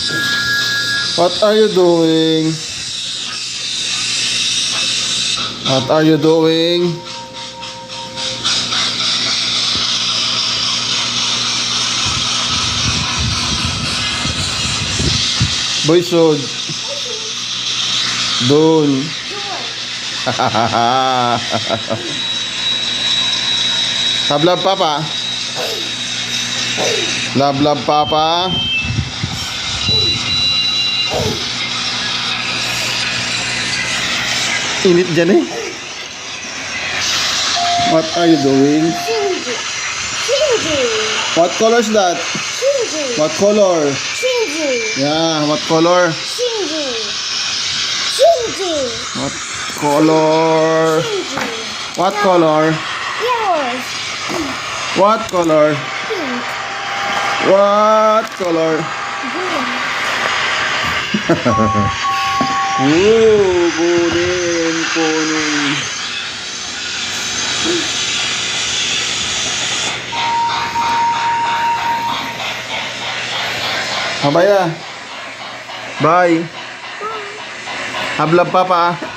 What are you doing? What are you doing? Boy, sod. Doon. Love, papa. Love, papa. Init dyan eh. What are you doing? What color is that? What color? Yeah, what color? What color? What color? What color? What color? Kuning. Bye. Bye. Have love, papa.